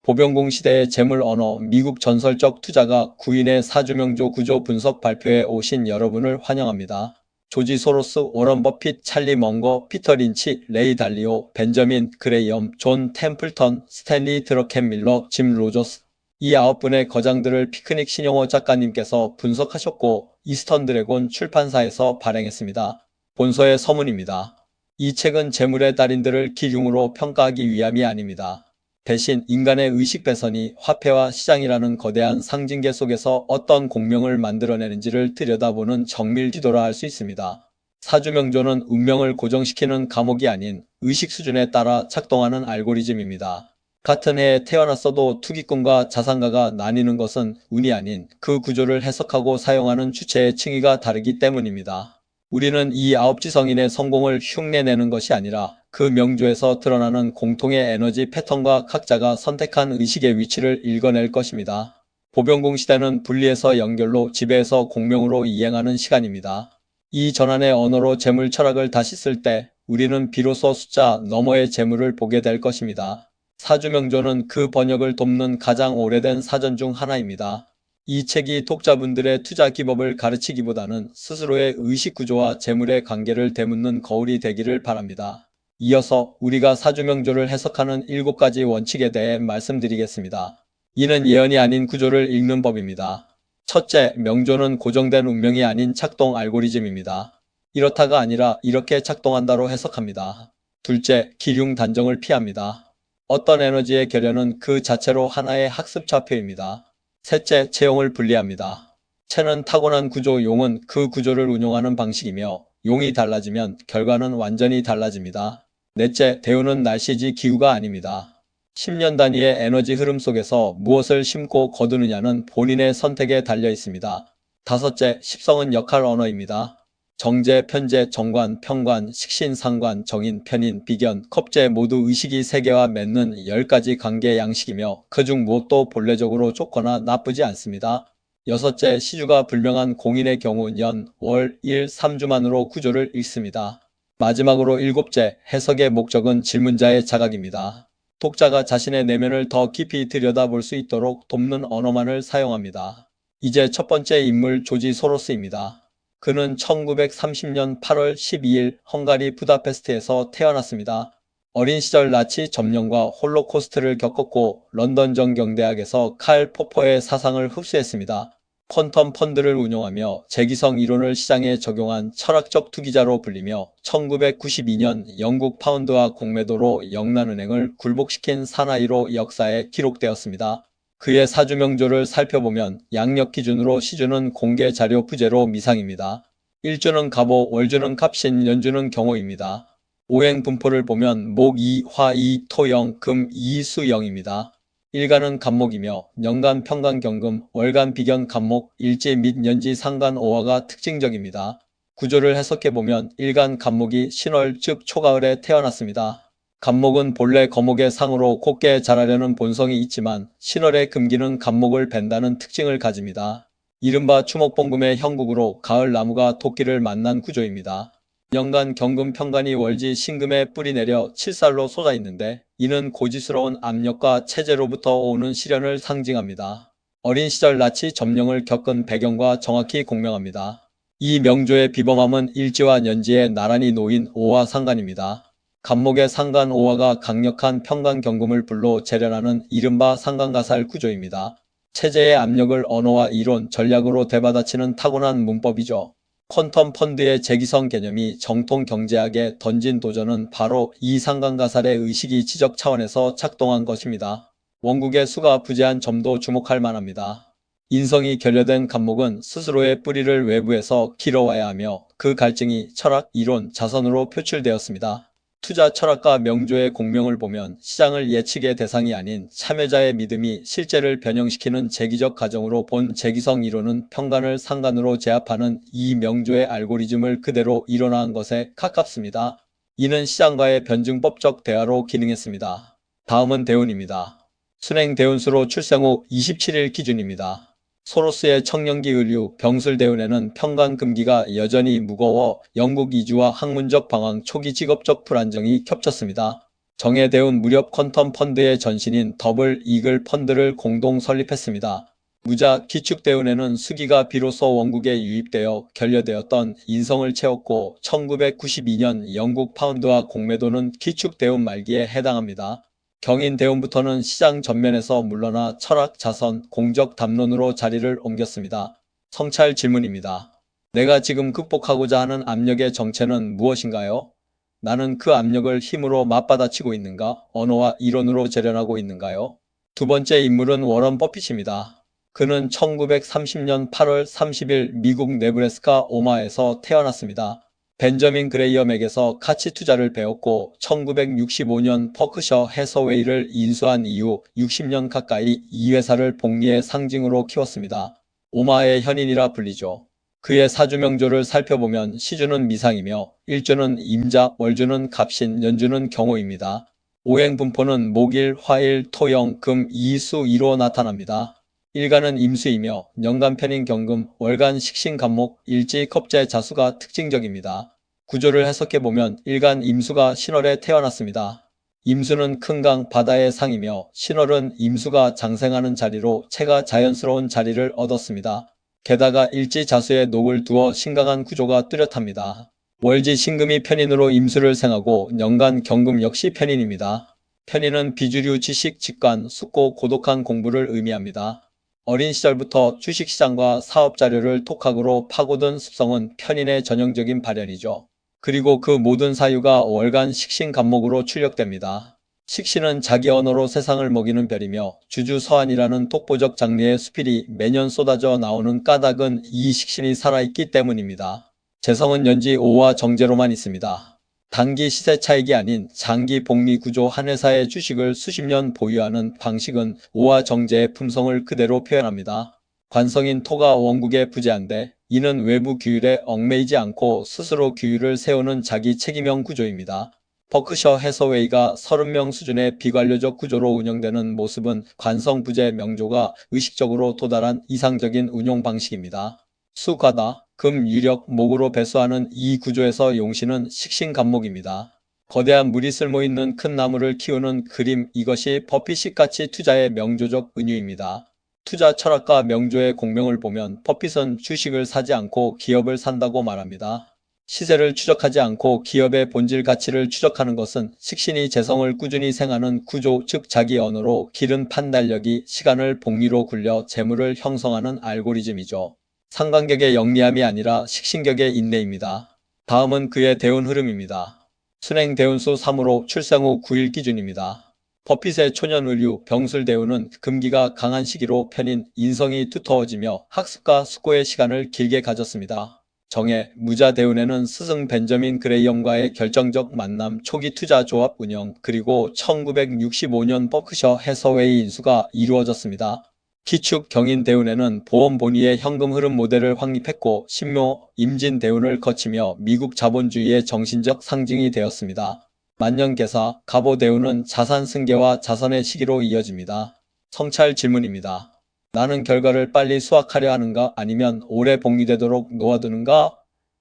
보병공 시대의 재물 언어 미국 전설적 투자가 구인의 사주명조 구조 분석 발표에 오신 여러분을 환영합니다. 조지 소로스, 워런 버핏, 찰리 멍거, 피터 린치, 레이 달리오, 벤저민 그레이엄, 존 템플턴, 스탠리 드러켄밀러, 짐 로저스. 이 9분의 거장들을 피크닉 신용호 작가님께서 분석하셨고 이스턴 드래곤 출판사에서 발행했습니다. 본서의 서문입니다. 이 책은 재물의 달인들을 기륭으로 평가하기 위함이 아닙니다. 대신 인간의 의식 배선이 화폐와 시장이라는 거대한 상징계 속에서 어떤 공명을 만들어내는지를 들여다보는 정밀 지도라 할 수 있습니다. 사주명조는 운명을 고정시키는 감옥이 아닌 의식 수준에 따라 작동하는 알고리즘입니다. 같은 해에 태어났어도 투기꾼과 자산가가 나뉘는 것은 운이 아닌 그 구조를 해석하고 사용하는 주체의 층위가 다르기 때문입니다. 우리는 이 9지성인의 성공을 흉내내는 것이 아니라 그 명조에서 드러나는 공통의 에너지 패턴과 각자가 선택한 의식의 위치를 읽어낼 것입니다. 보병공 시대는 분리에서 연결로 지배에서 공명으로 이행하는 시간입니다. 이 전환의 언어로 재물 철학을 다시 쓸 때 우리는 비로소 숫자 너머의 재물을 보게 될 것입니다. 사주명조는 그 번역을 돕는 가장 오래된 사전 중 하나입니다. 이 책이 독자분들의 투자 기법을 가르치기보다는 스스로의 의식 구조와 재물의 관계를 되묻는 거울이 되기를 바랍니다. 이어서 우리가 사주명조를 해석하는 7가지 원칙에 대해 말씀드리겠습니다. 이는 예언이 아닌 구조를 읽는 법입니다. 첫째, 명조는 고정된 운명이 아닌 작동 알고리즘입니다. 이렇다가 아니라 이렇게 작동한다로 해석합니다. 둘째, 기륭 단정을 피합니다. 어떤 에너지의 결연은 그 자체로 하나의 학습 좌표입니다. 셋째, 체용을 분리합니다. 체는 타고난 구조, 용은 그 구조를 운용하는 방식이며 용이 달라지면 결과는 완전히 달라집니다. 넷째, 대우는 날씨지 기후가 아닙니다. 10년 단위의 에너지 흐름 속에서 무엇을 심고 거두느냐는 본인의 선택에 달려 있습니다. 다섯째, 십성은 역할 언어입니다. 정제, 편제, 정관, 평관, 식신, 상관, 정인, 편인, 비견, 컵제 모두 의식이 세계와 맺는 10가지 관계 양식이며 그중 무엇도 본래적으로 좋거나 나쁘지 않습니다. 여섯째, 시주가 불명한 공인의 경우 년, 월, 일, 3주만으로 구조를 읽습니다. 마지막으로 7째, 해석의 목적은 질문자의 자각입니다. 독자가 자신의 내면을 더 깊이 들여다볼 수 있도록 돕는 언어만을 사용합니다. 이제 첫 번째 인물 조지 소로스입니다. 그는 1930년 8월 12일 헝가리 부다페스트에서 태어났습니다. 어린 시절 나치 점령과 홀로코스트를 겪었고 런던 정경대학에서 칼 포퍼의 사상을 흡수했습니다. 퀀텀 펀드를 운용하며 재기성 이론을 시장에 적용한 철학적 투기자로 불리며 1992년 영국 파운드와 공매도로 영란은행을 굴복시킨 사나이로 역사에 기록되었습니다. 그의 사주명조를 살펴보면 양력 기준으로 시주는 공개 자료 부재로 미상입니다. 일주는 갑오, 월주는 갑신, 연주는 경호입니다. 오행 분포를 보면 목 2, 화 2, 토 0, 금 2, 수 0입니다. 일간은 갑목이며 년간 평간 경금, 월간 비견 갑목, 일지 및 연지 상간 오화가 특징적입니다. 구조를 해석해보면 일간 갑목이 신월 즉 초가을에 태어났습니다. 갑목은 본래 거목의 상으로 곱게 자라려는 본성이 있지만 신월의 금기는 갑목을 벤다는 특징을 가집니다. 이른바 추목봉금의 형국으로 가을 나무가 토끼를 만난 구조입니다. 연간 경금 평간이 월지 신금에 뿌리 내려 칠살로 솟아 있는데 이는 고지스러운 압력과 체제로부터 오는 시련을 상징합니다. 어린 시절 나치 점령을 겪은 배경과 정확히 공명합니다. 이 명조의 비범함은 일지와 연지에 나란히 놓인 오와 상간입니다. 갑목의 상간 오화가 강력한 평간 경금을 불로 재련하는 이른바 상간가살 구조입니다. 체제의 압력을 언어와 이론, 전략으로 되받아치는 타고난 문법이죠. 퀀텀 펀드의 재기성 개념이 정통 경제학에 던진 도전은 바로 이 상간가살의 의식이 지적 차원에서 작동한 것입니다. 원국의 수가 부재한 점도 주목할 만합니다. 인성이 결여된 갑목은 스스로의 뿌리를 외부에서 길어와야 하며 그 갈증이 철학, 이론, 자선으로 표출되었습니다. 투자 철학과 명조의 공명을 보면 시장을 예측의 대상이 아닌 참여자의 믿음이 실제를 변형시키는 재기적 과정으로 본 재기성 이론은 평간을 상간으로 제압하는 이 명조의 알고리즘을 그대로 일어난 것에 가깝습니다. 이는 시장과의 변증법적 대화로 기능했습니다. 다음은 대운입니다. 순행 대운수로 출생 후 27일 기준입니다. 소로스의 청년기 의류 병술대운에는 평간금기가 여전히 무거워 영국 이주와 학문적 방황 초기 직업적 불안정이 겹쳤습니다. 정해대운 무렵 퀀텀 펀드의 전신인 더블 이글 펀드를 공동 설립했습니다. 무자 기축대운에는 수기가 비로소 원국에 유입되어 결여되었던 인성을 채웠고 1992년 영국 파운드와 공매도는 기축대운 말기에 해당합니다. 경인대운부터는 시장 전면에서 물러나 철학, 자선, 공적 담론으로 자리를 옮겼습니다. 성찰 질문입니다. 내가 지금 극복하고자 하는 압력의 정체는 무엇인가요? 나는 그 압력을 힘으로 맞받아치고 있는가? 언어와 이론으로 재련하고 있는가요? 두 번째 인물은 워런 버핏입니다. 그는 1930년 8월 30일 미국 네브래스카 오마에서 태어났습니다. 벤저민 그레이엄에게서 가치 투자를 배웠고 1965년 버크셔 해서웨이를 인수한 이후 60년 가까이 이 회사를 복리의 상징으로 키웠습니다. 오마의 현인이라 불리죠. 그의 사주명조를 살펴보면 시주는 미상이며 일주는 임자, 월주는 갑신, 연주는 경호입니다. 오행분포는 목일, 화일, 토영, 금, 이수, 이로 나타납니다. 일간은 임수이며 연간편인 경금, 월간 식신간목, 일지, 겁재, 자수가 특징적입니다. 구조를 해석해보면 일간 임수가 신월에 태어났습니다. 임수는 큰 강, 바다의 상이며 신월은 임수가 장생하는 자리로 체가 자연스러운 자리를 얻었습니다. 게다가 일지자수에 녹을 두어 심각한 구조가 뚜렷합니다. 월지 신금이 편인으로 임수를 생하고 연간 경금 역시 편인입니다. 편인은 비주류 지식, 직관, 숙고, 고독한 공부를 의미합니다. 어린 시절부터 주식시장과 사업자료를 톡학으로 파고든 습성은 편인의 전형적인 발현이죠. 그리고 그 모든 사유가 월간 식신간목으로 출력됩니다. 식신은 자기 언어로 세상을 먹이는 별이며 주주서한이라는 독보적 장르의 수필이 매년 쏟아져 나오는 까닭은 이 식신이 살아있기 때문입니다. 재성은 연지 5와 정제로만 있습니다. 단기 시세 차익이 아닌 장기 복리 구조 한 회사의 주식을 수십 년 보유하는 방식은 5와 정제의 품성을 그대로 표현합니다. 관성인 토가 원국에 부재한데 이는 외부 규율에 얽매이지 않고 스스로 규율을 세우는 자기 책임형 구조입니다. 버크셔 해서웨이가 30명 수준의 비관료적 구조로 운영되는 모습은 관성 부재 명조가 의식적으로 도달한 이상적인 운용 방식입니다. 수, 과다, 금, 유력, 목으로 배수하는 이 구조에서 용신은 식신간목입니다. 거대한 물이 쓸모있는 큰 나무를 키우는 그림, 이것이 버핏식 가치 투자의 명조적 은유입니다. 투자 철학과 명조의 공명을 보면 버핏은 주식을 사지 않고 기업을 산다고 말합니다. 시세를 추적하지 않고 기업의 본질 가치를 추적하는 것은 식신이 재성을 꾸준히 생하는 구조, 즉 자기 언어로 기른 판단력이 시간을 복리로 굴려 재물을 형성하는 알고리즘이죠. 상관격의 영리함이 아니라 식신격의 인내입니다. 다음은 그의 대운 흐름입니다. 순행 대운수 3으로 출생 후 9일 기준입니다. 버핏의 초년의류 병술대운은 금기가 강한 시기로 편인 인성이 두터워지며 학습과 숙고의 시간을 길게 가졌습니다. 정해, 무자 대운에는 스승 벤저민 그레이엄과의 결정적 만남, 초기 투자 조합 운영, 그리고 1965년 버크셔 해서웨이 인수가 이루어졌습니다. 기축 경인 대운에는 보험 본위의 현금 흐름 모델을 확립했고 신묘, 임진 대운을 거치며 미국 자본주의의 정신적 상징이 되었습니다. 만년계사, 갑오 대운은 자산 승계와 자선의 시기로 이어집니다. 성찰 질문입니다. 나는 결과를 빨리 수확하려 하는가 아니면 오래 복리되도록 놓아두는가?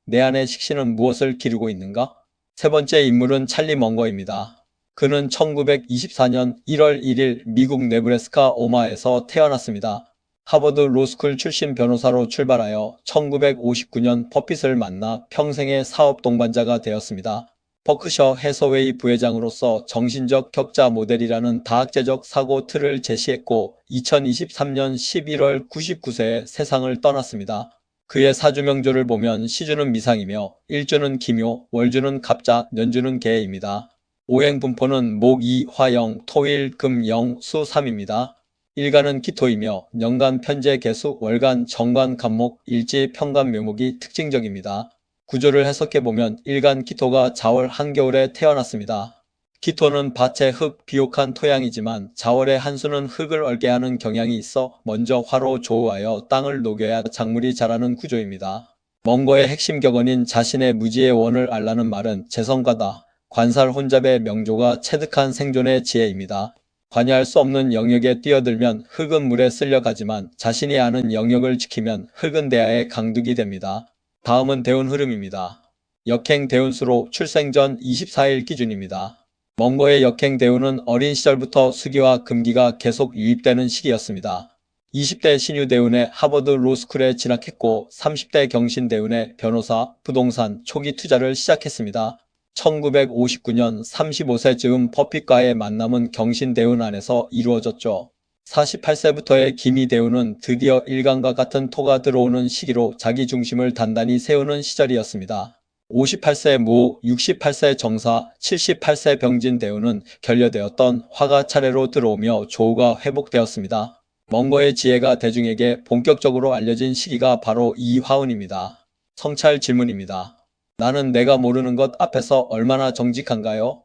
내 안의 식신은 무엇을 기르고 있는가? 세 번째 인물은 찰리 먼거입니다. 그는 1924년 1월 1일 미국 네브래스카 오마에서 태어났습니다. 하버드 로스쿨 출신 변호사로 출발하여 1959년 버핏을 만나 평생의 사업 동반자가 되었습니다. 버크셔 해서웨이 부회장으로서 정신적 격자 모델이라는 다학제적 사고 틀을 제시했고 2023년 11월 99세에 세상을 떠났습니다. 그의 사주명조를 보면 시주는 미상이며 일주는 기묘, 월주는 갑자, 연주는 개입니다. 오행분포는 목 2, 화영, 토일, 금 0, 수 3입니다. 일간은 기토이며 연간 편재 개수, 월간 정관 간목, 일지 평간 묘목이 특징적입니다. 구조를 해석해보면 일간 기토가 자월 한겨울에 태어났습니다. 기토는 밭의 흙, 비옥한 토양이지만 자월의 한수는 흙을 얽게 하는 경향이 있어 먼저 화로 조우하여 땅을 녹여야 작물이 자라는 구조입니다. 먼거의 핵심 격언인 자신의 무지의 원을 알라는 말은 재성가다, 관살 혼잡의 명조가 체득한 생존의 지혜입니다. 관여할 수 없는 영역에 뛰어들면 흙은 물에 쓸려가지만 자신이 아는 영역을 지키면 흙은 대하의 강둑이 됩니다. 다음은 대운 흐름입니다. 역행 대운수로 출생 전 24일 기준입니다. 멍거의 역행 대운은 어린 시절부터 수기와 금기가 계속 유입되는 시기였습니다. 20대 신유 대운에 하버드 로스쿨에 진학했고 30대 경신 대운에 변호사, 부동산, 초기 투자를 시작했습니다. 1959년 35세 즈음 버핏과의 만남은 경신 대운 안에서 이루어졌죠. 48세부터의 기미 대운은 드디어 일간과 같은 토가 들어오는 시기로 자기 중심을 단단히 세우는 시절이었습니다. 58세 무, 68세 정사, 78세 병진 대운은 결려되었던 화가 차례로 들어오며 조우가 회복되었습니다. 멍거의 지혜가 대중에게 본격적으로 알려진 시기가 바로 이 화운입니다. 성찰 질문입니다. 나는 내가 모르는 것 앞에서 얼마나 정직한가요?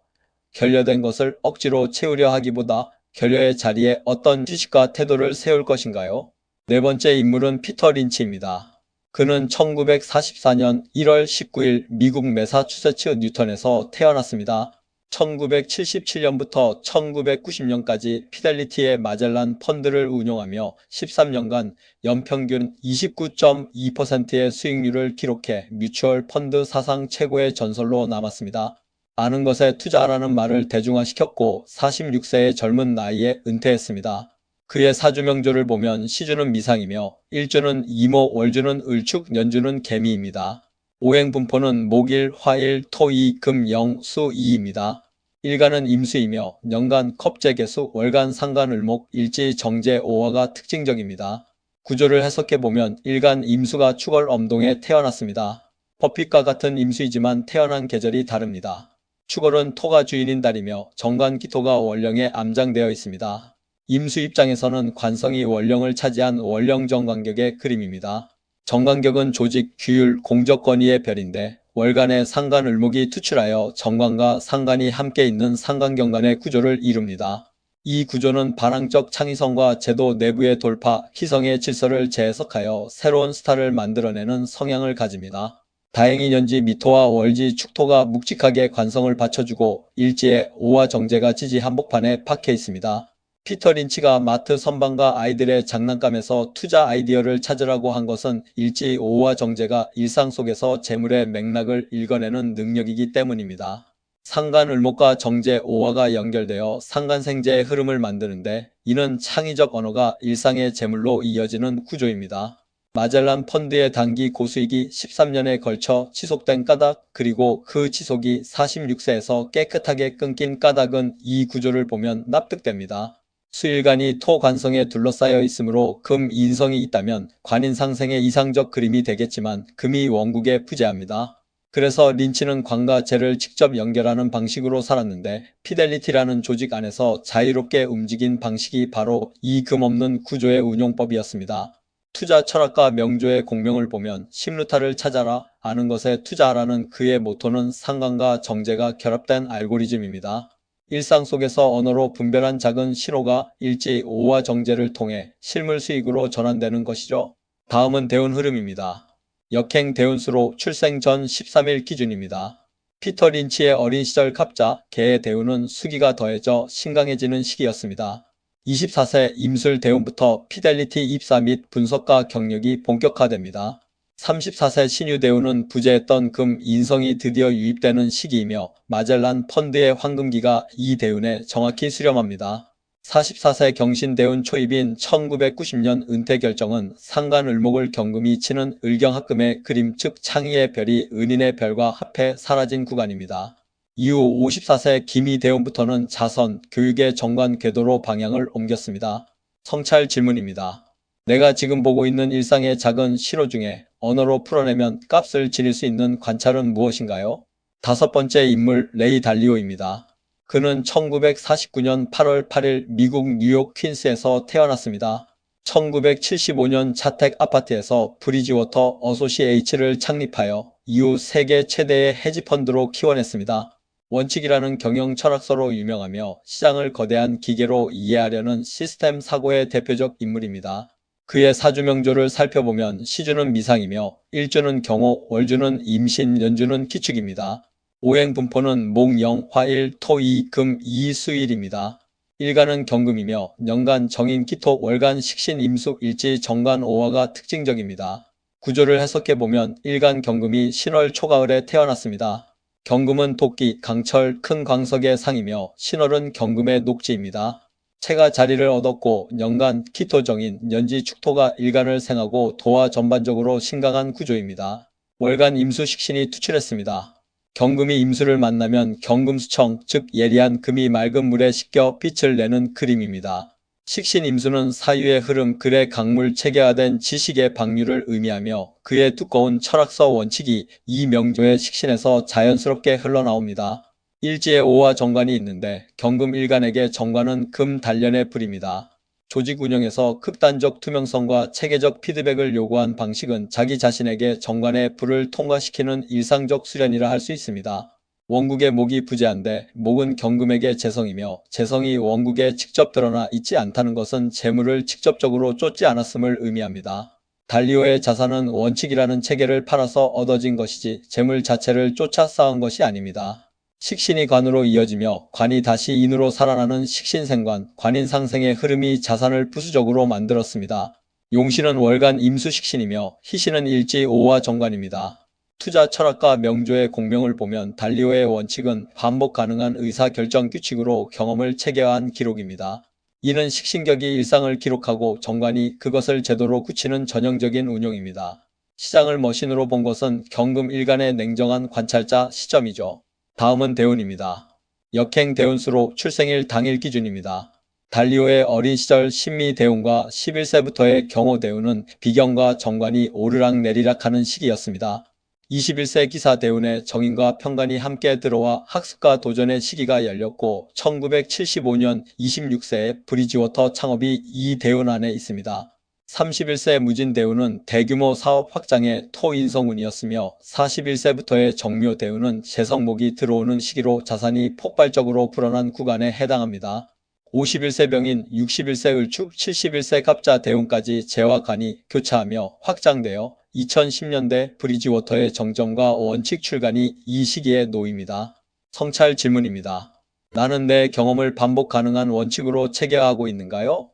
결려된 것을 억지로 채우려 하기보다 결여의 자리에 어떤 지식과 태도를 세울 것인가요? 네 번째 인물은 피터 린치입니다. 그는 1944년 1월 19일 미국 매사추세츠 뉴턴에서 태어났습니다. 1977년부터 1990년까지 피델리티의 마젤란 펀드를 운용하며 13년간 연평균 29.2%의 수익률을 기록해 뮤추얼 펀드 사상 최고의 전설로 남았습니다. 아는 것에 투자하라는 말을 대중화시켰고 46세의 젊은 나이에 은퇴했습니다. 그의 사주명조를 보면 시주는 미상이며 일주는 이모, 월주는 을축, 연주는 개미입니다. 오행분포는 목일, 화일, 토이, 금, 영, 수, 이입니다. 일간은 임수이며 년간 컵재개수, 월간 상간을목, 일지, 정제, 오화가 특징적입니다. 구조를 해석해보면 일간 임수가 축월 엄동에 태어났습니다. 버핏과 같은 임수이지만 태어난 계절이 다릅니다. 축월은 토가 주인인 달이며 정관기토가 월령에 암장되어 있습니다. 임수 입장에서는 관성이 월령을 차지한 월령정관격의 그림입니다. 정관격은 조직, 규율, 공적 권위의 별인데 월간의 상관을목이 투출하여 정관과 상관이 함께 있는 상관경관의 구조를 이룹니다. 이 구조는 반항적 창의성과 제도 내부의 돌파, 희성의 질서를 재해석하여 새로운 스타를 만들어내는 성향을 가집니다. 다행히 년지 미토와 월지 축토가 묵직하게 관성을 받쳐주고 일지에 오와 정제가 지지 한복판에 박혀 있습니다. 피터 린치가 마트 선반과 아이들의 장난감에서 투자 아이디어를 찾으라고 한 것은 일지 오와 정제가 일상 속에서 재물의 맥락을 읽어내는 능력이기 때문입니다. 상관을목과 정제 오화가 연결되어 상관생제의 흐름을 만드는데 이는 창의적 언어가 일상의 재물로 이어지는 구조입니다. 마젤란 펀드의 단기 고수익이 13년에 걸쳐 지속된 까닭 그리고 그 지속이 46세에서 깨끗하게 끊긴 까닭은 이 구조를 보면 납득됩니다. 수일간이 토 관성에 둘러싸여 있으므로 금 인성이 있다면 관인 상생의 이상적 그림이 되겠지만 금이 원국에 부재합니다. 그래서 린치는 관과 재를 직접 연결하는 방식으로 살았는데 피델리티라는 조직 안에서 자유롭게 움직인 방식이 바로 이 금 없는 구조의 운용법이었습니다. 투자 철학가 명조의 공명을 보면 심루타를 찾아라, 아는 것에 투자하라는 그의 모토는 상관과 정제가 결합된 알고리즘입니다. 일상 속에서 언어로 분별한 작은 신호가 일지 오와 정제를 통해 실물 수익으로 전환되는 것이죠. 다음은 대운 흐름입니다. 역행 대운수로 출생 전 13일 기준입니다. 피터 린치의 어린 시절 갑자, 개의 대운은 수기가 더해져 신강해지는 시기였습니다. 24세 임술 대운부터 피델리티 입사 및 분석가 경력이 본격화됩니다. 34세 신유 대운은 부재했던 금 인성이 드디어 유입되는 시기이며 마젤란 펀드의 황금기가 이 대운에 정확히 수렴합니다. 44세 경신 대운 초입인 1990년 은퇴 결정은 상관을목을 경금이 치는 을경합금의 그림 즉 창의의 별이 은인의 별과 합해 사라진 구간입니다. 이후 54세 기미 대운부터는 자선, 교육의 정관 궤도로 방향을 옮겼습니다. 성찰 질문입니다. 내가 지금 보고 있는 일상의 작은 신호 중에 언어로 풀어내면 값을 지닐 수 있는 관찰은 무엇인가요? 다섯 번째 인물 레이 달리오입니다. 그는 1949년 8월 8일 미국 뉴욕 퀸스에서 태어났습니다. 1975년 자택 아파트에서 브리지워터 어소시에이츠를 창립하여 이후 세계 최대의 헤지펀드로 키워냈습니다. 원칙이라는 경영 철학서로 유명하며 시장을 거대한 기계로 이해하려는 시스템 사고의 대표적 인물입니다. 그의 사주명조를 살펴보면 시주는 미상이며 일주는 경호, 월주는 임신, 연주는 기축입니다. 오행분포는 목, 영, 화일, 토, 이, 금, 이, 수일입니다. 일간은 경금이며 년간 정인, 기토, 월간, 식신, 임수, 일지, 정관, 오화가 특징적입니다. 구조를 해석해보면 일간 경금이 신월 초가을에 태어났습니다. 경금은 토끼, 강철, 큰 광석의 상이며 신월은 경금의 녹지입니다. 체가 자리를 얻었고 연간, 키토정인, 연지 축토가 일간을 생하고 도화 전반적으로 심각한 구조입니다. 월간 임수식신이 투출했습니다. 경금이 임수를 만나면 경금수청, 즉 예리한 금이 맑은 물에 씻겨 빛을 내는 그림입니다. 식신 임수는 사유의 흐름, 글의 강물 체계화된 지식의 방류를 의미하며 그의 두꺼운 철학서 원칙이 이 명조의 식신에서 자연스럽게 흘러나옵니다. 일지에 오와 정관이 있는데 경금 일간에게 정관은 금 단련의 불입니다. 조직 운영에서 극단적 투명성과 체계적 피드백을 요구한 방식은 자기 자신에게 정관의 불을 통과시키는 일상적 수련이라 할 수 있습니다. 원국의 목이 부재한데 목은 경금에게 재성이며 재성이 원국에 직접 드러나 있지 않다는 것은 재물을 직접적으로 쫓지 않았음을 의미합니다. 달리오의 자산은 원칙이라는 체계를 팔아서 얻어진 것이지 재물 자체를 쫓아 쌓은 것이 아닙니다. 식신이 관으로 이어지며 관이 다시 인으로 살아나는 식신생관, 관인상생의 흐름이 자산을 부수적으로 만들었습니다. 용신은 월간 임수식신이며 희신은 일지 오화 정관입니다. 투자 철학과 명조의 공명을 보면 달리오의 원칙은 반복 가능한 의사결정 규칙으로 경험을 체계화한 기록입니다. 이는 식신격이 일상을 기록하고 정관이 그것을 제도로 굳히는 전형적인 운용입니다. 시장을 머신으로 본 것은 경금 일간의 냉정한 관찰자 시점이죠. 다음은 대운입니다. 역행 대운수로 출생일 당일 기준입니다. 달리오의 어린 시절 신미 대운과 11세부터의 경호 대운은 비경과 정관이 오르락내리락하는 시기였습니다. 21세 기사 대운에 정인과 편관이 함께 들어와 학습과 도전의 시기가 열렸고 1975년 26세에 브리지워터 창업이 이 대운 안에 있습니다. 31세 무진 대운은 대규모 사업 확장의 토인성운이었으며 41세부터의 정묘 대운은 재성목이 들어오는 시기로 자산이 폭발적으로 불어난 구간에 해당합니다. 51세 병인, 61세 을축, 71세 갑자 대운까지 재와 간이 교차하며 확장되어 2010년대 브리지워터의 정점과 원칙 출간이 이 시기에 놓입니다. 성찰 질문입니다. 나는 내 경험을 반복 가능한 원칙으로 체계화하고 있는가요?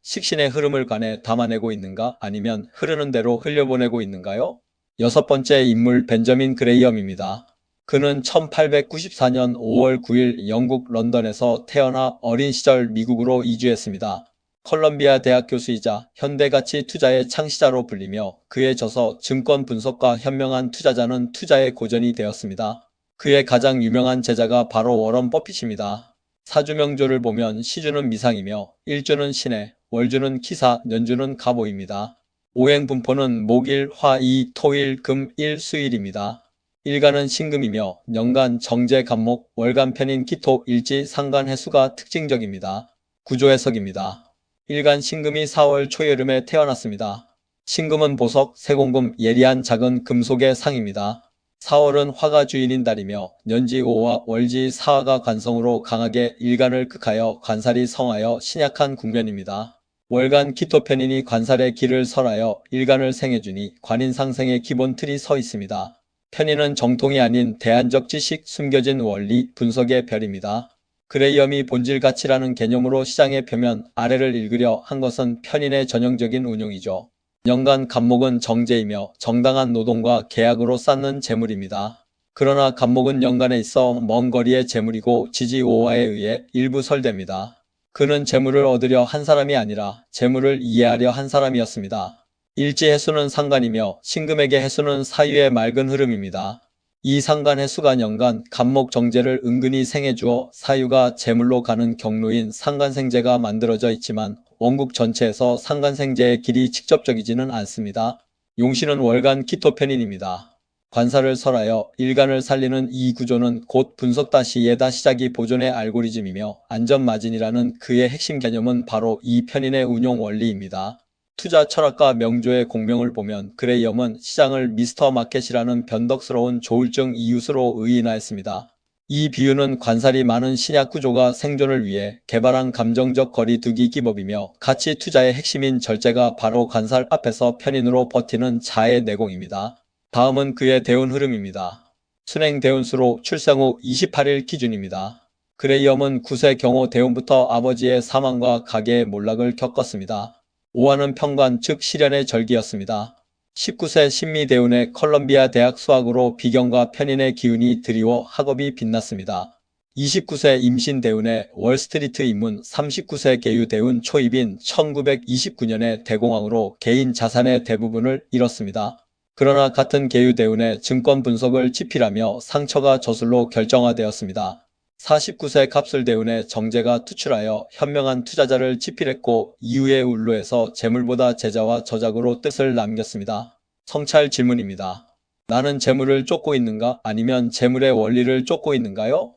식신의 흐름을 관해 담아내고 있는가? 아니면 흐르는 대로 흘려보내고 있는가요? 여섯 번째 인물 벤저민 그레이엄입니다. 그는 1894년 5월 9일 영국 런던에서 태어나 어린 시절 미국으로 이주했습니다. 컬럼비아 대학 교수이자 현대가치 투자의 창시자로 불리며 그의 저서 증권 분석과 현명한 투자자는 투자의 고전이 되었습니다. 그의 가장 유명한 제자가 바로 워런 버핏입니다. 사주명조를 보면 시주는 미상이며 일주는 신해, 월주는 기사, 년주는 갑오입니다. 오행분포는 목일, 화, 이, 토일, 금, 일, 수일입니다. 일간은 신금이며 년간 정제 간목, 월간 편인 기토, 일지, 상간 해수가 특징적입니다. 구조 해석입니다. 일간 신금이 4월 초여름에 태어났습니다. 신금은 보석, 세공금, 예리한 작은 금속의 상입니다. 4월은 화가 주인인 달이며 년지 5와 월지 4화가 관성으로 강하게 일간을 극하여 관살이 성하여 신약한 국면입니다. 월간 기토편인이 관살의 길을 설하여 일간을 생해주니 관인상생의 기본 틀이 서 있습니다. 편인은 정통이 아닌 대안적 지식, 숨겨진 원리, 분석의 별입니다. 그레이엄이 본질 가치라는 개념으로 시장의 표면 아래를 읽으려 한 것은 편인의 전형적인 운용이죠. 연간 간목은 정제이며 정당한 노동과 계약으로 쌓는 재물입니다. 그러나 간목은 연간에 있어 먼 거리의 재물이고 지지오화에 의해 일부 설됩니다. 그는 재물을 얻으려 한 사람이 아니라 재물을 이해하려 한 사람이었습니다. 일지 해수는 상간이며 신금에게 해수는 사유의 맑은 흐름입니다. 이 상간 해수가 연간 간목 정제를 은근히 생해주어 사유가 재물로 가는 경로인 상간생제가 만들어져 있지만 원국 전체에서 상간생제의 길이 직접적이지는 않습니다. 용신은 월간 기토편인입니다. 관사를 설하여 일간을 살리는 이 구조는 곧 분석-예다 시작이 보존의 알고리즘이며 안전마진이라는 그의 핵심 개념은 바로 이 편인의 운용 원리입니다. 투자 철학과 명조의 공명을 보면 그레이엄은 시장을 미스터 마켓이라는 변덕스러운 조울증 이웃으로 의인화했습니다. 이 비유는 관살이 많은 신약 구조가 생존을 위해 개발한 감정적 거리두기 기법이며 가치 투자의 핵심인 절제가 바로 관살 앞에서 편인으로 버티는 자의 내공입니다. 다음은 그의 대운 흐름입니다. 순행 대운수로 출생 후 28일 기준입니다. 그레이엄은 9세 경호 대운부터 아버지의 사망과 가계의 몰락을 겪었습니다. 오화는 편관 즉 시련의 절기였습니다. 19세 신미대운의 컬럼비아 대학 수학으로 비경과 편인의 기운이 드리워 학업이 빛났습니다. 29세 임신대운의 월스트리트 입문, 39세 계유대운 초입인 1929년의 대공황으로 개인 자산의 대부분을 잃었습니다. 그러나 같은 계유대운의 증권 분석을 지필하며 상처가 저술로 결정화되었습니다. 49세 갑술대운의 정제가 투출하여 현명한 투자자를 지필했고 이후의 울루에서 재물보다 제자와 저작으로 뜻을 남겼습니다. 성찰 질문입니다. 나는 재물을 쫓고 있는가? 아니면 재물의 원리를 쫓고 있는가요?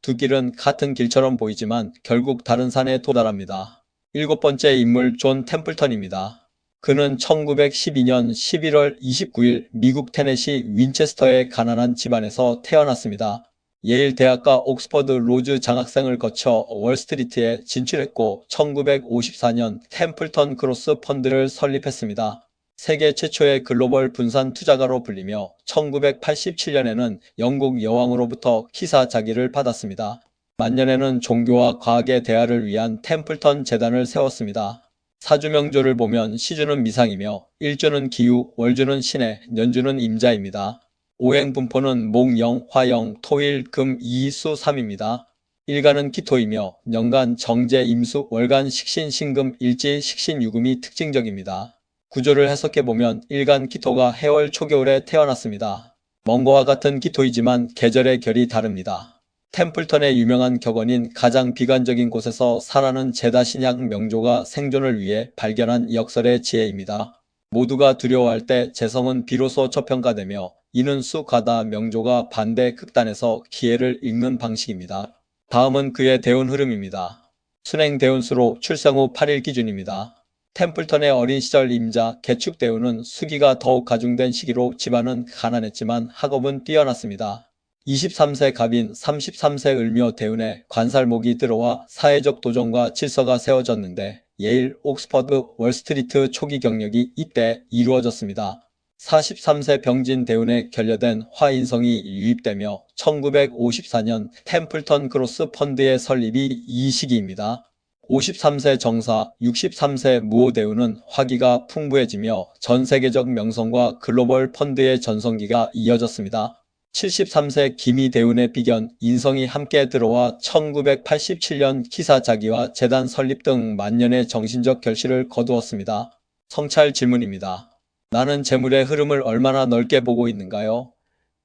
두 길은 같은 길처럼 보이지만 결국 다른 산에 도달합니다. 일곱 번째 인물 존 템플턴입니다. 그는 1912년 11월 29일 미국 테네시 윈체스터의 가난한 집안에서 태어났습니다. 예일 대학과 옥스퍼드 로즈 장학생을 거쳐 월스트리트에 진출했고 1954년 템플턴 크로스 펀드를 설립했습니다. 세계 최초의 글로벌 분산 투자가로 불리며 1987년에는 영국 여왕으로부터 키사 자기를 받았습니다. 만년에는 종교와 과학의 대화를 위한 템플턴 재단을 세웠습니다. 사주명조를 보면 시주는 미상이며 일주는 기후, 월주는 신해, 년주는 임자입니다. 오행분포는 목, 영, 화, 영, 토, 일, 금, 이, 수, 3입니다. 일간은 기토이며 년간 정제, 임수, 월간 식신, 신금, 일지, 식신, 유금이 특징적입니다. 구조를 해석해보면 일간 기토가 해월 초겨울에 태어났습니다. 먼 거와 같은 기토이지만 계절의 결이 다릅니다. 템플턴의 유명한 격언인 가장 비관적인 곳에서 살아는 제다신약 명조가 생존을 위해 발견한 역설의 지혜입니다. 모두가 두려워할 때 재성은 비로소 저평가되며 이는 수가다 명조가 반대 극단에서 기회를 읽는 방식입니다. 다음은 그의 대운 흐름입니다. 순행 대운수로 출생 후 8일 기준입니다. 템플턴의 어린 시절 임자 개축대운은 수기가 더욱 가중된 시기로 집안은 가난했지만 학업은 뛰어났습니다. 23세 갑인 33세 을묘 대운에 관살목이 들어와 사회적 도전과 질서가 세워졌는데 예일, 옥스퍼드, 월스트리트 초기 경력이 이때 이루어졌습니다. 43세 병진 대운에 결여된 화인성이 유입되며 1954년 템플턴 크로스 펀드의 설립이 이 시기입니다. 53세 정사, 63세 무호 대운은 화기가 풍부해지며 전 세계적 명성과 글로벌 펀드의 전성기가 이어졌습니다. 73세 기미 대운의 비견, 인성이 함께 들어와 1987년 키사 자기와 재단 설립 등 만년의 정신적 결실을 거두었습니다. 성찰 질문입니다. 나는 재물의 흐름을 얼마나 넓게 보고 있는가요?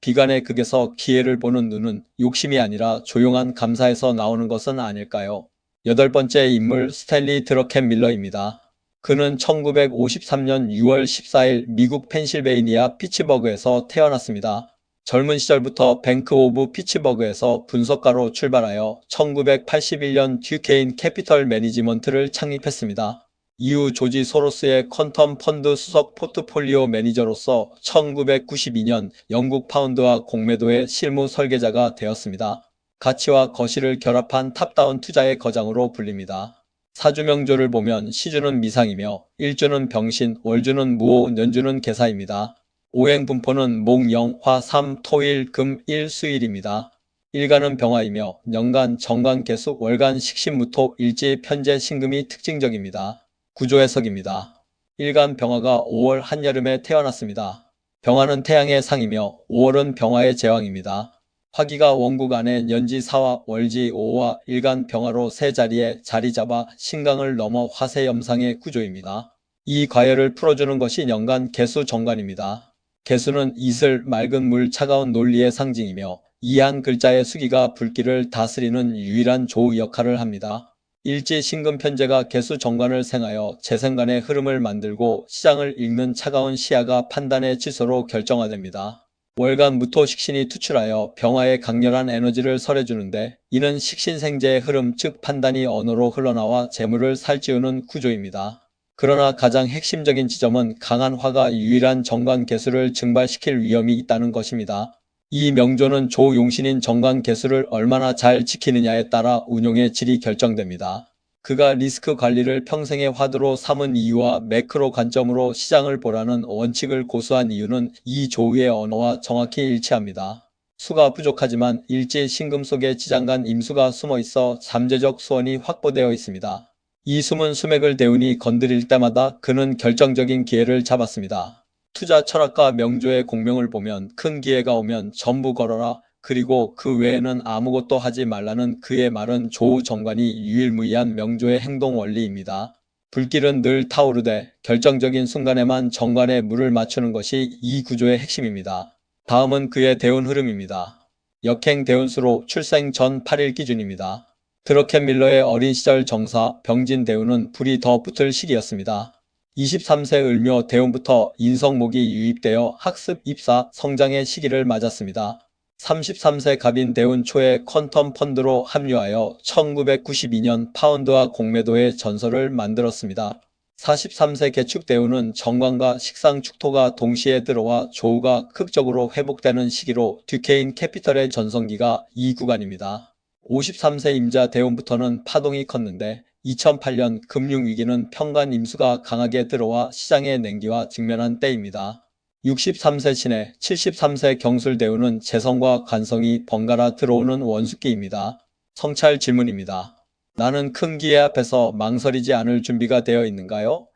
비관의 극에서 기회를 보는 눈은 욕심이 아니라 조용한 감사에서 나오는 것은 아닐까요? 여덟 번째 인물 스탠리 드러켄 밀러입니다. 그는 1953년 6월 14일 미국 펜실베이니아 피츠버그에서 태어났습니다. 젊은 시절부터 뱅크 오브 피츠버그에서 분석가로 출발하여 1981년 듀케인 캐피털 매니지먼트를 창립했습니다. 이후 조지 소로스의 퀀텀 펀드 수석 포트폴리오 매니저로서 1992년 영국 파운드와 공매도의 실무 설계자가 되었습니다. 가치와 거시를 결합한 탑다운 투자의 거장으로 불립니다. 사주명조를 보면 시주는 미상이며 일주는 병신, 월주는 무호, 년주는 계사입니다. 오행분포는 목, 영, 화, 3, 토, 일, 금, 일, 수일입니다. 일간은 병화이며 년간 정관, 개수, 월간, 식신무토, 일지, 편재, 신금이 특징적입니다. 구조 해석입니다. 일간 병화가 5월 한여름에 태어났습니다. 병화는 태양의 상이며 5월은 병화의 제왕입니다. 화기가 원국 안에 연지 4와 월지 5와 일간 병화로 세 자리에 자리 잡아 신강을 넘어 화세 염상의 구조입니다. 이 과열을 풀어주는 것이 년간 개수 정관입니다. 개수는 이슬, 맑은 물, 차가운 논리의 상징이며 이 한 글자의 수기가 불길을 다스리는 유일한 조의 역할을 합니다. 일지 신금 편제가 개수 정관을 생하여 재생관의 흐름을 만들고 시장을 읽는 차가운 시야가 판단의 지소로 결정화됩니다. 월간 무토식신이 투출하여 병화의 강렬한 에너지를 설해주는데 이는 식신생재의 흐름 즉 판단이 언어로 흘러나와 재물을 살찌우는 구조입니다. 그러나 가장 핵심적인 지점은 강한 화가 유일한 정관 개수를 증발시킬 위험이 있다는 것입니다. 이 명조는 조용신인 정관 개수를 얼마나 잘 지키느냐에 따라 운용의 질이 결정됩니다. 그가 리스크 관리를 평생의 화두로 삼은 이유와 매크로 관점으로 시장을 보라는 원칙을 고수한 이유는 이 조의 언어와 정확히 일치합니다. 수가 부족하지만 일지 신금 속에 지장간 임수가 숨어있어 잠재적 수원이 확보되어 있습니다. 이 숨은 수맥을 대운이 건드릴 때마다 그는 결정적인 기회를 잡았습니다. 투자 철학가 명조의 공명을 보면 큰 기회가 오면 전부 걸어라. 그리고 그 외에는 아무것도 하지 말라는 그의 말은 조우 정관이 유일무이한 명조의 행동 원리입니다. 불길은 늘 타오르되 결정적인 순간에만 정관에 물을 맞추는 것이 이 구조의 핵심입니다. 다음은 그의 대운 흐름입니다. 역행 대운수로 출생 전 8일 기준입니다. 드러켄 밀러의 어린 시절 정사 병진 대운은 불이 더 붙을 시기였습니다. 23세 을묘 대운부터 인성목이 유입되어 학습, 입사, 성장의 시기를 맞았습니다. 33세 갑인 대운 초에 퀀텀 펀드로 합류하여 1992년 파운드와 공매도의 전설을 만들었습니다. 43세 개축 대운은 정관과 식상 축토가 동시에 들어와 조우가 극적으로 회복되는 시기로 듀케인 캐피털의 전성기가 이 구간입니다. 53세 임자 대운부터는 파동이 컸는데 2008년 금융위기는 평간 임수가 강하게 들어와 시장의 냉기와 직면한 때입니다. 63세 신해 73세 경술 대운은 재성과 관성이 번갈아 들어오는 원숙기입니다. 성찰 질문입니다. 나는 큰 기회 앞에서 망설이지 않을 준비가 되어 있는가요?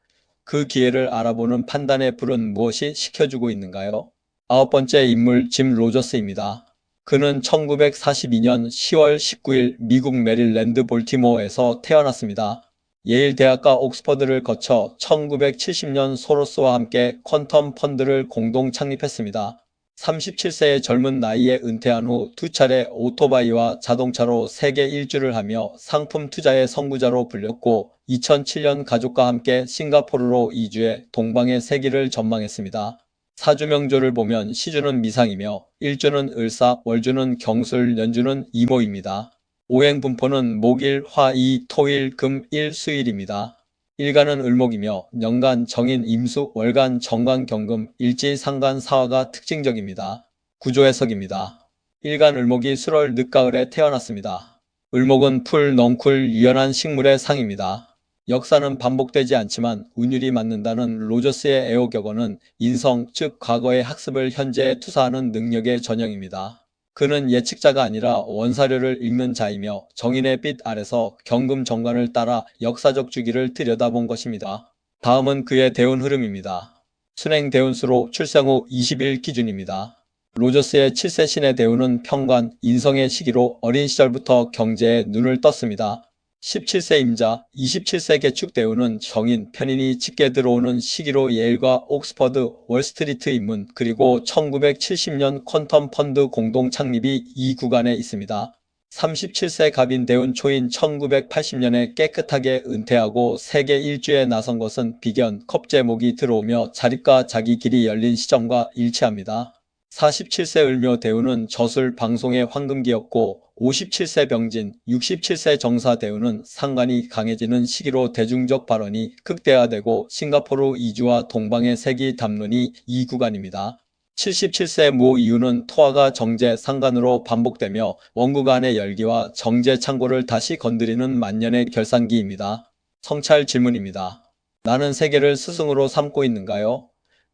그 기회를 알아보는 판단의 불은 무엇이 시켜주고 있는가요? 아홉 번째 인물 짐 로저스입니다. 그는 1942년 10월 19일 미국 메릴랜드 볼티모어에서 태어났습니다. 예일 대학과 옥스퍼드를 거쳐 1970년 소로스와 함께 퀀텀 펀드를 공동 창립했습니다. 37세의 젊은 나이에 은퇴한 후 두 차례 오토바이와 자동차로 세계 일주를 하며 상품 투자의 선구자로 불렸고 2007년 가족과 함께 싱가포르로 이주해 동방의 세기를 전망했습니다. 사주명조를 보면 시주는 미상이며 일주는 을사, 월주는 경술, 연주는 이모입니다. 오행분포는 목일, 화, 이, 토일, 금, 일, 수일입니다. 일간은 을목이며 년간 정인, 임수, 월간 정관, 경금, 일지, 상간, 사화가 특징적입니다. 구조 해석입니다. 일간 을목이 수월 늦가을에 태어났습니다. 을목은 풀, 넝쿨, 유연한 식물의 상입니다. 역사는 반복되지 않지만 운율이 맞는다는 로저스의 애호격언은 인성, 즉 과거의 학습을 현재에 투사하는 능력의 전형입니다. 그는 예측자가 아니라 원사료를 읽는 자이며 정인의 빛 아래서 경금 정관을 따라 역사적 주기를 들여다본 것입니다. 다음은 그의 대운 흐름입니다. 순행 대운수로 출생 후 20일 기준입니다. 로저스의 7세 신의 대운은 평관, 인성의 시기로 어린 시절부터 경제에 눈을 떴습니다. 17세 임자, 27세 개축 대운은 정인, 편인이 짙게 들어오는 시기로 예일과 옥스퍼드, 월스트리트 입문, 그리고 1970년 퀀텀 펀드 공동 창립이 이 구간에 있습니다. 37세 갑인 대운 초인 1980년에 깨끗하게 은퇴하고 세계 일주에 나선 것은 비견, 겁제목이 들어오며 자립과 자기 길이 열린 시점과 일치합니다. 47세 을묘 대운은 저술 방송의 황금기였고 57세 병진, 67세 정사 대운은 상관이 강해지는 시기로 대중적 발언이 극대화되고 싱가포르 이주와 동방의 세기 담론이 이 구간입니다. 77세 모 이유는 토화가 정제 상관으로 반복되며 원구간의 열기와 정제 창고를 다시 건드리는 만년의 결산기입니다. 성찰 질문입니다. 나는 세계를 스승으로 삼고 있는가요?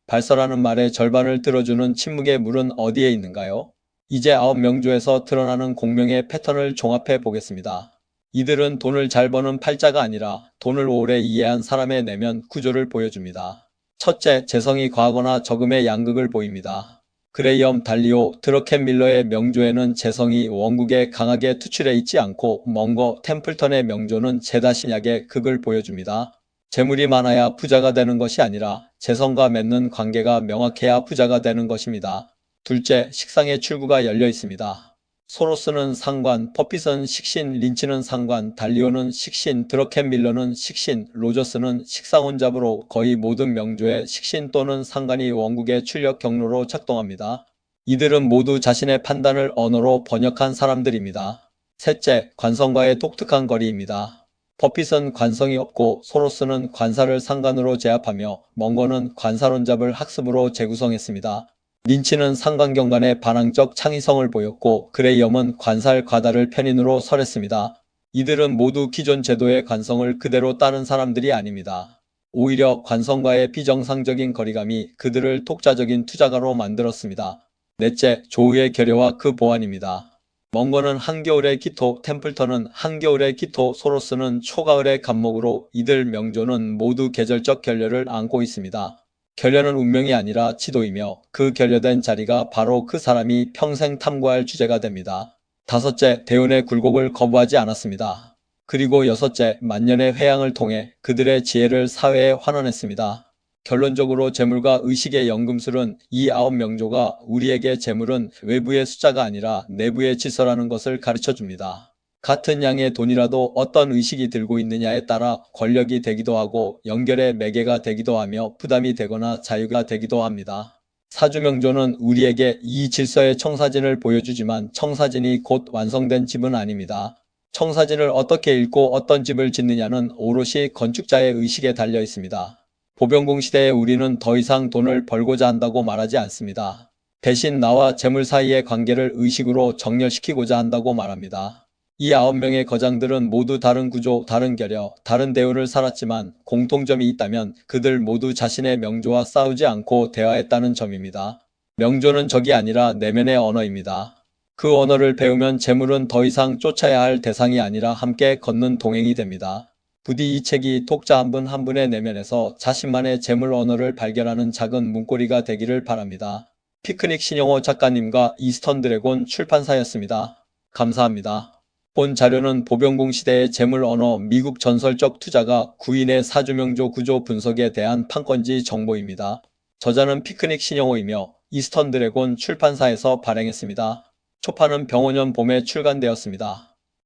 발설하는 말의 절반을 들어주는 침묵의 물은 어디에 있는가요? 이제 9명조에서 드러나는 공명의 패턴을 종합해 보겠습니다. 이들은 돈을 잘 버는 팔자가 아니라 돈을 오래 이해한 사람의 내면 구조를 보여줍니다. 첫째, 재성이 과하거나 적음의 양극을 보입니다. 그레이엄 달리오, 드러켄 밀러의 명조에는 재성이 원국에 강하게 투출해 있지 않고 멍거 템플턴의 명조는 제다 신약의 극을 보여줍니다. 재물이 많아야 부자가 되는 것이 아니라 재성과 맺는 관계가 명확해야 부자가 되는 것입니다. 둘째, 식상의 출구가 열려 있습니다. 소로스는 상관, 퍼핏은 식신, 린치는 상관, 달리오는 식신, 드러켄 밀러는 식신, 로저스는 식상혼잡으로 거의 모든 명조의 식신 또는 상관이 원국의 출력 경로로 작동합니다. 이들은 모두 자신의 판단을 언어로 번역한 사람들입니다. 셋째, 관성과의 독특한 거리입니다. 퍼핏은 관성이 없고 소로스는 관사를 상관으로 제압하며 멍거는 관사론잡을 학습으로 재구성했습니다. 린치는 상관경관의 반항적 창의성을 보였고 그레이엄은 관살 과다를 편인으로 설했습니다. 이들은 모두 기존 제도의 관성을 그대로 따른 사람들이 아닙니다. 오히려 관성과의 비정상적인 거리감이 그들을 독자적인 투자가로 만들었습니다. 넷째, 조우의 결여와 그 보완입니다. 멍거는 한겨울의 기토, 템플턴은 한겨울의 기토, 소로스는 초가을의 간목으로 이들 명조는 모두 계절적 결렬을 안고 있습니다. 결여는 운명이 아니라 지도이며 그 결여된 자리가 바로 그 사람이 평생 탐구할 주제가 됩니다. 다섯째, 대운의 굴곡을 거부하지 않았습니다. 그리고 여섯째, 만년의 회양을 통해 그들의 지혜를 사회에 환원했습니다. 결론적으로 재물과 의식의 연금술은 이 9명조가 우리에게 재물은 외부의 숫자가 아니라 내부의 질서라는 것을 가르쳐 줍니다. 같은 양의 돈이라도 어떤 의식이 들고 있느냐에 따라 권력이 되기도 하고 연결의 매개가 되기도 하며 부담이 되거나 자유가 되기도 합니다. 사주명조는 우리에게 이 질서의 청사진을 보여주지만 청사진이 곧 완성된 집은 아닙니다. 청사진을 어떻게 읽고 어떤 집을 짓느냐는 오롯이 건축자의 의식에 달려 있습니다. 보병공 시대에 우리는 더 이상 돈을 벌고자 한다고 말하지 않습니다. 대신 나와 재물 사이의 관계를 의식으로 정렬시키고자 한다고 말합니다. 이 9명의 거장들은 모두 다른 구조, 다른 결여, 다른 대우를 살았지만 공통점이 있다면 그들 모두 자신의 명조와 싸우지 않고 대화했다는 점입니다. 명조는 적이 아니라 내면의 언어입니다. 그 언어를 배우면 재물은 더 이상 쫓아야 할 대상이 아니라 함께 걷는 동행이 됩니다. 부디 이 책이 독자 한 분 한 분의 내면에서 자신만의 재물 언어를 발견하는 작은 문고리가 되기를 바랍니다. 피크닉 신영호 작가님과 이스턴 드래곤 출판사였습니다. 감사합니다. 본 자료는 보병공 시대의 재물 언어 미국 전설적 투자가 구인의 사주명조 구조 분석에 대한 판권지 정보입니다. 저자는 피크닉 신영호이며 이스턴 드래곤 출판사에서 발행했습니다. 초판은 병오년 봄에 출간되었습니다.